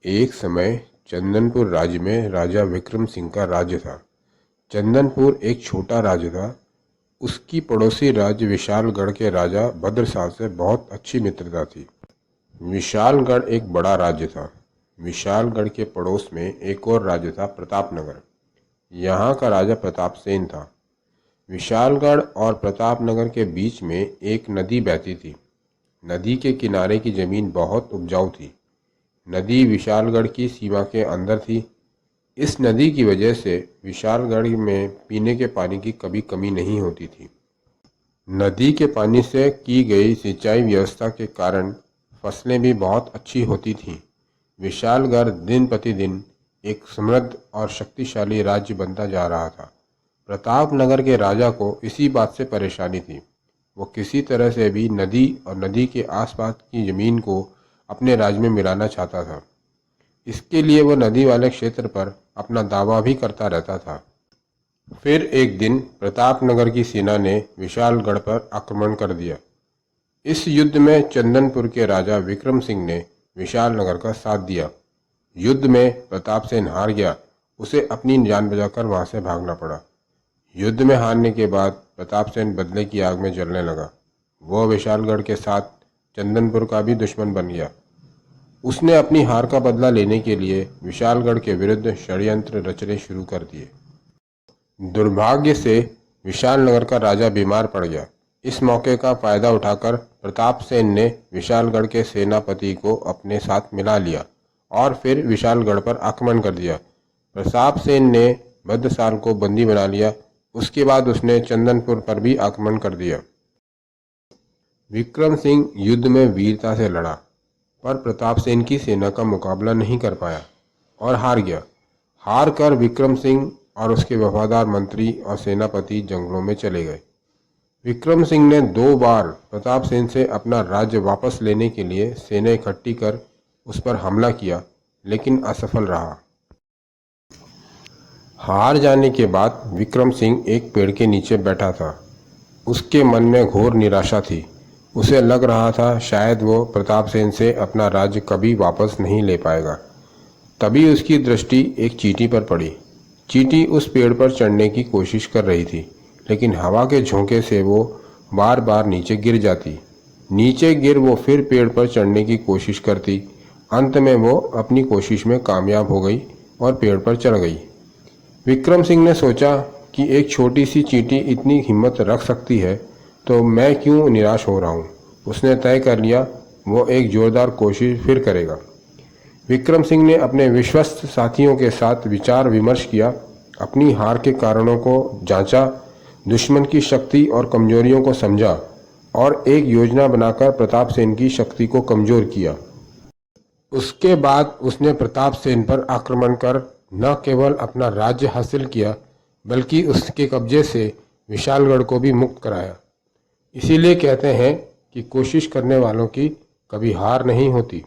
एक समय चंदनपुर राज्य में राजा विक्रम सिंह का राज्य था। चंदनपुर एक छोटा राज्य था। उसकी पड़ोसी राज्य विशालगढ़ के राजा भद्रसाल से बहुत अच्छी मित्रता थी। विशालगढ़ एक बड़ा राज्य था। विशालगढ़ के पड़ोस में एक और राज्य था, प्रतापनगर। यहाँ का राजा प्रतापसेन था। विशालगढ़ और प्रतापनगर के बीच में एक नदी बहती थी। नदी के किनारे की जमीन बहुत उपजाऊ थी। नदी विशालगढ़ की सीमा के अंदर थी। इस नदी की वजह से विशालगढ़ में पीने के पानी की कभी कमी नहीं होती थी। नदी के पानी से की गई सिंचाई व्यवस्था के कारण फसलें भी बहुत अच्छी होती थीं। विशालगढ़ दिन प्रतिदिन एक समृद्ध और शक्तिशाली राज्य बनता जा रहा था। प्रतापनगर के राजा को इसी बात से परेशानी थी। वो किसी तरह से भी नदी और नदी के आसपास की जमीन को अपने राज्य में मिलाना चाहता था। इसके लिए वो नदी वाले क्षेत्र पर अपना दावा भी करता रहता था। फिर एक दिन प्रतापनगर की सेना ने विशालगढ़ पर आक्रमण कर दिया। इस युद्ध में चंदनपुर के राजा विक्रम सिंह ने विशालनगर का साथ दिया। युद्ध में प्रतापसेन हार गया। उसे अपनी जान बचाकर वहां से भागना पड़ा। युद्ध में हारने के बाद प्रतापसेन बदले की आग में जलने लगा। वो विशालगढ़ के साथ चंदनपुर का भी दुश्मन बन गया। उसने अपनी हार का बदला लेने के लिए विशालगढ़ के विरुद्ध षड्यंत्र रचने शुरू कर दिए। दुर्भाग्य से विशालनगर का राजा बीमार पड़ गया। इस मौके का फायदा उठाकर प्रतापसेन ने विशालगढ़ के सेनापति को अपने साथ मिला लिया और फिर विशालगढ़ पर आक्रमण कर दिया। प्रतापसेन ने भद्रसाल को बंदी बना लिया। उसके बाद उसने चंदनपुर पर भी आक्रमण कर दिया। विक्रम सिंह युद्ध में वीरता से लड़ा, पर प्रतापसेन की सेना का मुकाबला नहीं कर पाया और हार गया। हार कर विक्रम सिंह और उसके वफादार मंत्री और सेनापति जंगलों में चले गए। विक्रम सिंह ने 2 बार प्रतापसेन से अपना राज्य वापस लेने के लिए सेना इकट्ठी कर उस पर हमला किया, लेकिन असफल रहा। हार जाने के बाद विक्रम सिंह एक पेड़ के नीचे बैठा था। उसके मन में घोर निराशा थी। उसे लग रहा था शायद वो प्रतापसेन से अपना राज्य कभी वापस नहीं ले पाएगा। तभी उसकी दृष्टि एक चींटी पर पड़ी। चींटी उस पेड़ पर चढ़ने की कोशिश कर रही थी, लेकिन हवा के झोंके से वो बार बार नीचे गिर जाती। नीचे गिर वो फिर पेड़ पर चढ़ने की कोशिश करती। अंत में वो अपनी कोशिश में कामयाब हो गई और पेड़ पर चढ़ गई। विक्रम सिंह ने सोचा कि एक छोटी सी चींटी इतनी हिम्मत रख सकती है, तो मैं क्यों निराश हो रहा हूँ। उसने तय कर लिया वो एक जोरदार कोशिश फिर करेगा। विक्रम सिंह ने अपने विश्वस्त साथियों के साथ विचार विमर्श किया, अपनी हार के कारणों को जांचा, दुश्मन की शक्ति और कमजोरियों को समझा और एक योजना बनाकर प्रतापसेन की शक्ति को कमजोर किया। उसके बाद उसने प्रतापसेन पर आक्रमण कर न केवल अपना राज्य हासिल किया, बल्कि उसके कब्जे से विशालगढ़ को भी मुक्त कराया। इसीलिए कहते हैं कि कोशिश करने वालों की कभी हार नहीं होती।